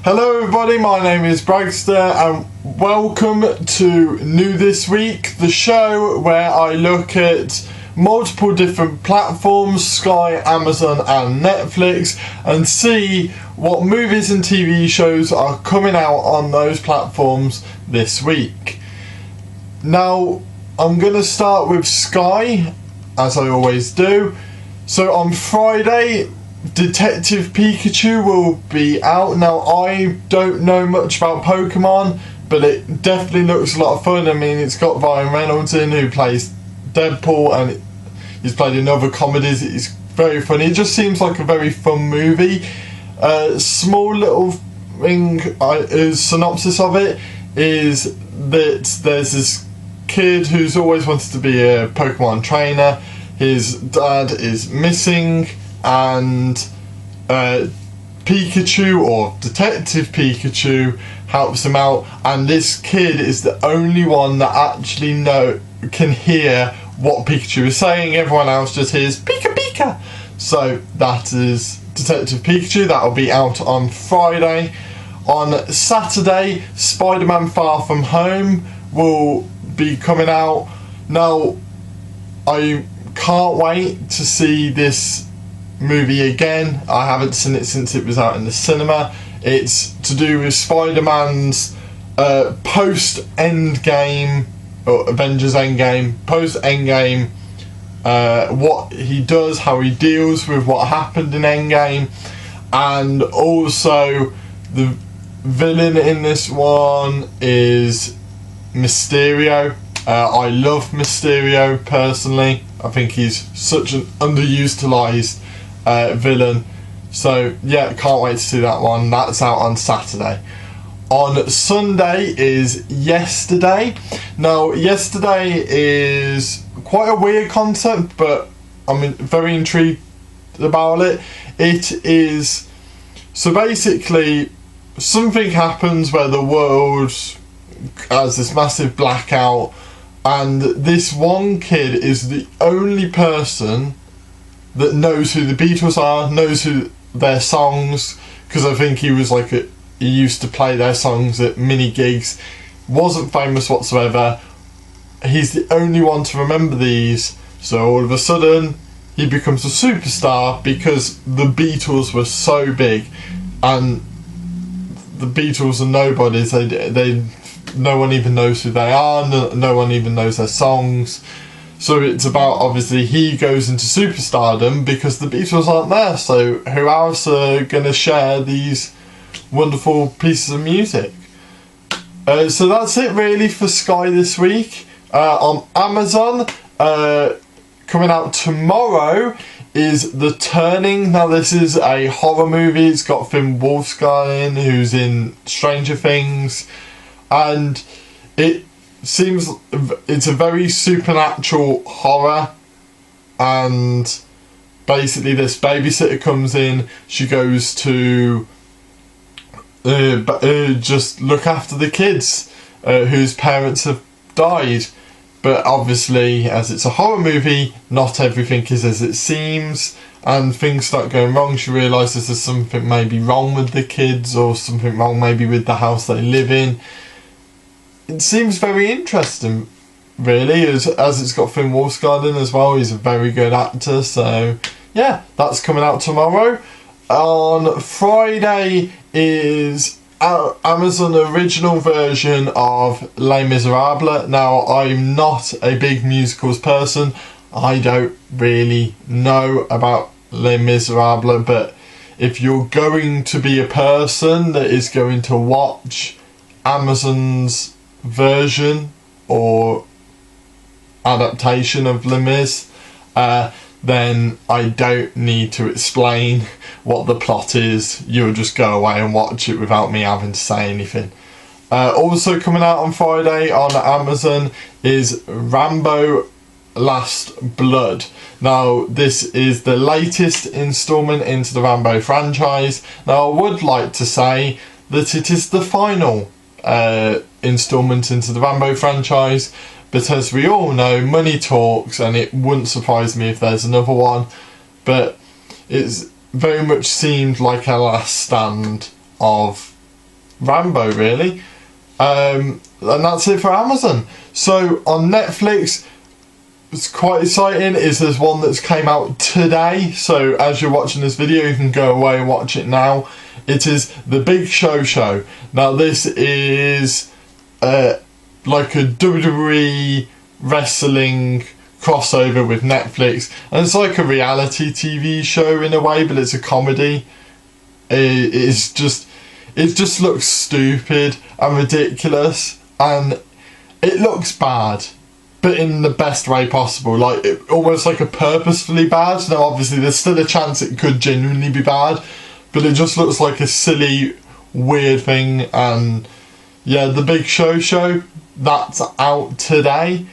Hello everybody, my name is Bragster and welcome to New This Week, the show where I look at multiple different platforms, Sky, Amazon and Netflix, and see what movies and TV shows are coming out on those platforms this week. Now, I'm going to start with Sky, as I always do. So on Friday, Detective Pikachu will be out. Now, I don't know much about Pokemon, but it definitely looks a lot of fun. I mean, it's got Ryan Reynolds in, who plays Deadpool, and he's played in other comedies. It's very funny. It just seems like a very fun movie. Small little thing, synopsis of it is that there's this kid who's always wanted to be a Pokemon trainer. His dad is missing, and Pikachu, or Detective Pikachu, helps him out, and this kid is the only one that actually can hear what Pikachu is saying. Everyone else just hears Pika Pika. So that is Detective Pikachu. That will be out on Friday. On Saturday, Spiderman Far From Home will be coming out. Now, I can't wait to see this movie again. I haven't seen it since it was out in the cinema. It's to do with Spider-Man's post-Endgame, or Avengers Endgame, post-Endgame, what he does, how he deals with what happened in Endgame, and also the villain in this one is Mysterio. I love Mysterio personally. I think he's such an underutilised villain. So yeah, can't wait to see that one. That's out on Saturday. On Sunday is Yesterday. Now, Yesterday is quite a weird concept, but I'm very intrigued about it. It is, so basically, something happens where the world has this massive blackout, and this one kid is the only person that knows who the Beatles are, knows who their songs, because I think he used to play their songs at mini gigs, wasn't famous whatsoever. He's the only one to remember these, so all of a sudden he becomes a superstar because the Beatles were so big, and the Beatles are nobodies. No one even knows who they are, no one even knows their songs. So it's about, obviously, he goes into superstardom because the Beatles aren't there, so who else are going to share these wonderful pieces of music? So that's it really for Sky this week. On Amazon, coming out tomorrow is The Turning. Now, this is a horror movie. It's got Finn Wolfskin, who's in Stranger Things, and it seems it's a very supernatural horror, and basically this babysitter comes in. She goes to just look after the kids whose parents have died, but obviously, as it's a horror movie, not everything is as it seems, and things start going wrong. She realises there's something maybe wrong with the kids, or something wrong maybe with the house they live in. It seems very interesting, really, as it's got Finn Wolfskin in as well. He's a very good actor, so yeah, that's coming out tomorrow. On Friday is Amazon original version of Les Miserables. Now, I'm not a big musicals person. I don't really know about Les Miserables, but if you're going to be a person that is going to watch Amazon's version or adaptation of Les Mis, then I don't need to explain what the plot is. You'll just go away and watch it without me having to say anything. Also coming out on Friday on Amazon is Rambo Last Blood. Now, this is the latest installment into the Rambo franchise. Now, I would like to say that it is the final installment into the Rambo franchise, but as we all know, money talks, and it wouldn't surprise me if there's another one. But it's very much seemed like a last stand of Rambo, really. And that's it for Amazon. So on Netflix, it's quite exciting, is there's one that's came out today. So as you're watching this video, you can go away and watch it now. It is The Big Show. Now this is like a WWE wrestling crossover with Netflix, and it's like a reality TV show in a way, but it's a comedy. It just looks stupid and ridiculous, and it looks bad, but in the best way possible, like almost like a purposefully bad. Now obviously there's still a chance it could genuinely be bad, but it just looks like a silly, weird thing. And yeah, The Big Show, that's out today.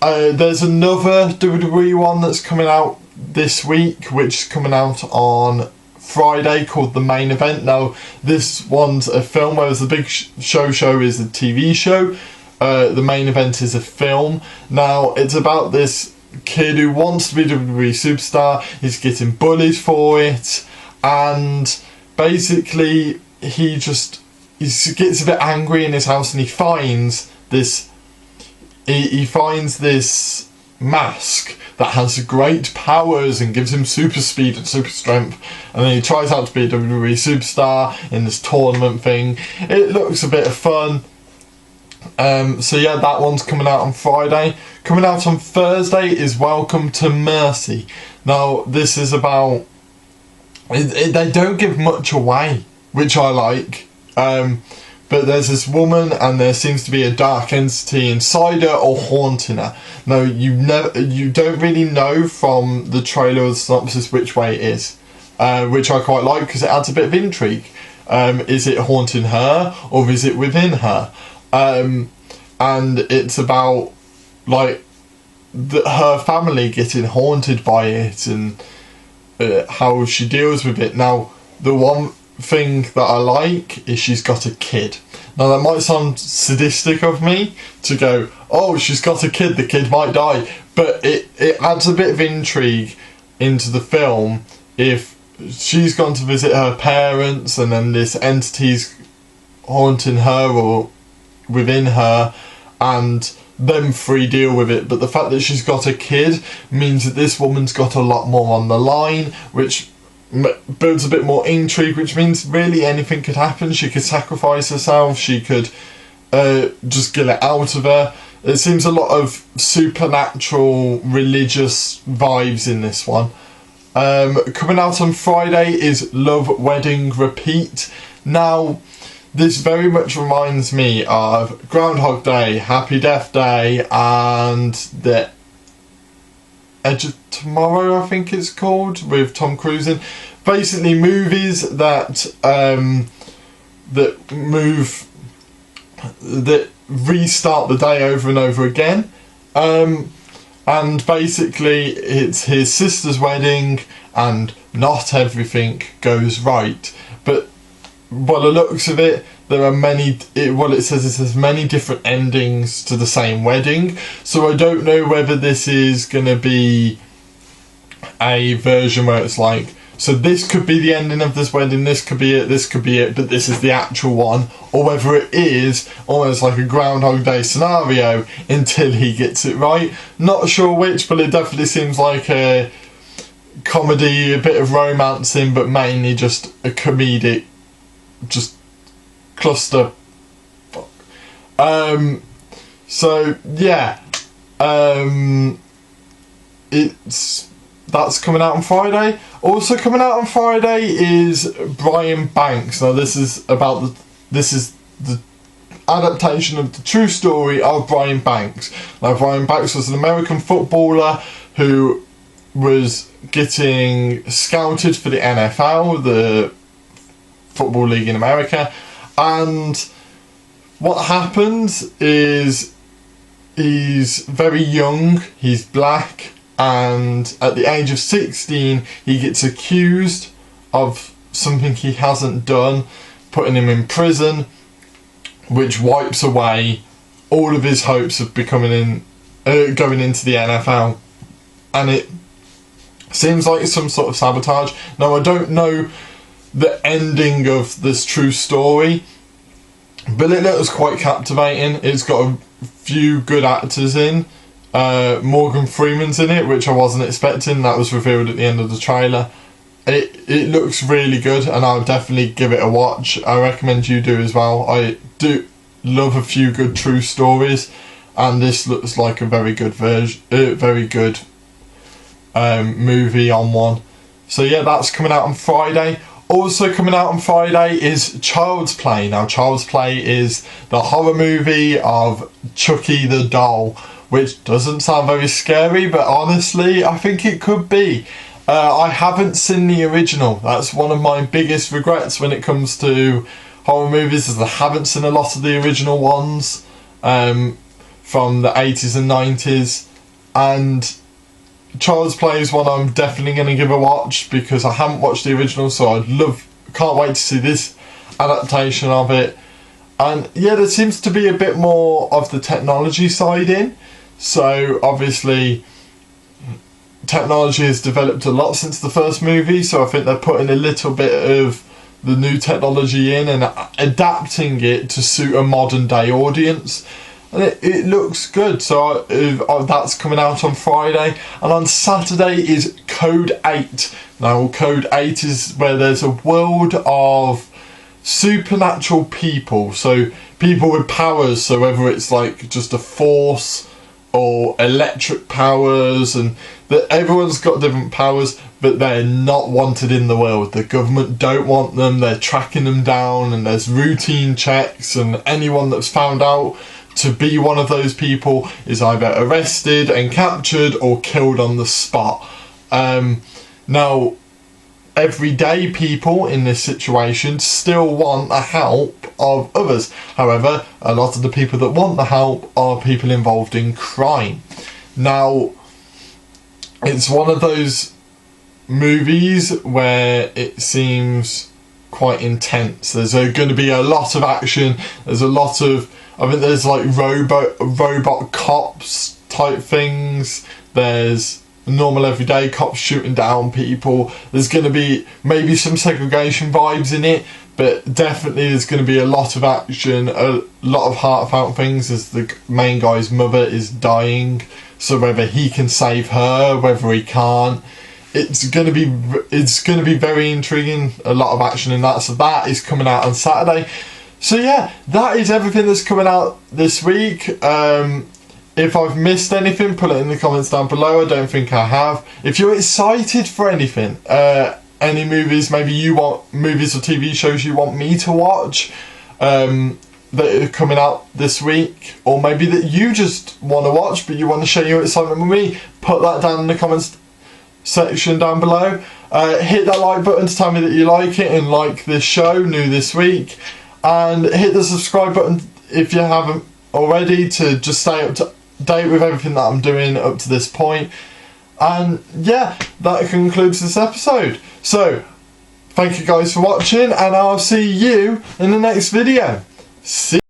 There's another WWE one that's coming out this week, which is coming out on Friday, called The Main Event. Now this one's a film, whereas The Big Show is a TV show. The Main Event is a film. Now it's about this kid who wants to be a WWE superstar. He's getting bullied for it, and basically he gets a bit angry in his house, and he finds this mask that has great powers and gives him super speed and super strength, and then he tries out to be a WWE superstar in this tournament thing. It looks a bit of fun. So yeah, that one's coming out on Friday. Coming out on Thursday is Welcome to Mercy. Now this is about, they don't give much away, which I like. But there's this woman, and there seems to be a dark entity inside her or haunting her. Now you don't really know from the trailer or the synopsis which way it is, which I quite like because it adds a bit of intrigue. Is it haunting her or is it within her? And it's about like her family getting haunted by it, and how she deals with it. Now the one thing that I like is she's got a kid. Now that might sound sadistic of me to go, oh, she's got a kid, the kid might die, but it adds a bit of intrigue into the film if she's gone to visit her parents and then this entity's haunting her or within her, and them three deal with it. But the fact that she's got a kid means that this woman's got a lot more on the line, which builds a bit more intrigue, which means really anything could happen. She could sacrifice herself, she could just get it out of her. It seems a lot of supernatural religious vibes in this one. Coming out on Friday is Love, Wedding, Repeat. Now this very much reminds me of Groundhog Day, Happy Death Day, and The Edge of Tomorrow, I think it's called, with Tom Cruise in. Basically movies that restart the day over and over again. And basically it's his sister's wedding and not everything goes right. But by the looks of it, there are many, what it says is there's many different endings to the same wedding. So I don't know whether this is going to be a version where it's like, so this could be the ending of this wedding, this could be it, but this is the actual one. Or whether it is almost like a Groundhog Day scenario until he gets it right. Not sure which, but it definitely seems like a comedy, a bit of romancing, but mainly just a comedic, just cluster. So yeah, that's coming out on Friday. Also coming out on Friday is Brian Banks. Now this is the adaptation of the true story of Brian Banks. Now Brian Banks was an American footballer who was getting scouted for the NFL, the Football League in America, and what happens is he's very young, he's black, and at the age of 16 he gets accused of something he hasn't done, putting him in prison, which wipes away all of his hopes of going into the NFL. And it seems like some sort of sabotage. Now I don't know the ending of this true story, but it looks quite captivating. It's got a few good actors in. Morgan Freeman's in it, which I wasn't expecting. That was revealed at the end of the trailer. It looks really good, and I'll definitely give it a watch. I recommend you do as well. I do love a few good true stories, and this looks like a very good movie on one. So yeah, that's coming out on Friday. Also coming out on Friday is Child's Play. Now, Child's Play is the horror movie of Chucky the doll, which doesn't sound very scary, but honestly, I think it could be. I haven't seen the original. That's one of my biggest regrets when it comes to horror movies, is I haven't seen a lot of the original ones from the 80s and 90s. And Child's Play is one I'm definitely going to give a watch, because I haven't watched the original, so can't wait to see this adaptation of it. And yeah, there seems to be a bit more of the technology side in. So obviously technology has developed a lot since the first movie, so I think they're putting a little bit of the new technology in and adapting it to suit a modern day audience. And it looks good. So that's coming out on Friday. And on Saturday is Code 8. Now, Code 8 is where there's a world of supernatural people. So people with powers. So whether it's like just a force or electric powers, and that everyone's got different powers, but they're not wanted in the world. The government don't want them. They're tracking them down, and there's routine checks, and anyone that's found out to be one of those people is either arrested and captured or killed on the spot. Now, everyday people in this situation still want the help of others. However, a lot of the people that want the help are people involved in crime. Now, it's one of those movies where it seems quite intense. There's going to be a lot of action. There's a lot of, I think there's like robot cops type things. There's normal everyday cops shooting down people. There's going to be maybe some segregation vibes in it, but definitely there's going to be a lot of action, a lot of heartfelt things, as the main guy's mother is dying. So whether he can save her, whether he can't, it's going to be very intriguing. A lot of action in that. So that is coming out on Saturday. So yeah, that is everything that's coming out this week. If I've missed anything, put it in the comments down below. I don't think I have. If you're excited for anything, any movies, maybe you want movies or TV shows you want me to watch that are coming out this week, or maybe that you just want to watch but you want to share your excitement with me, put that down in the comments section down below. Hit that like button to tell me that you like it and like this show, new this week. And hit the subscribe button if you haven't already, to just stay up to date with everything that I'm doing up to this point. And yeah, that concludes this episode. So, thank you guys for watching, and I'll see you in the next video. See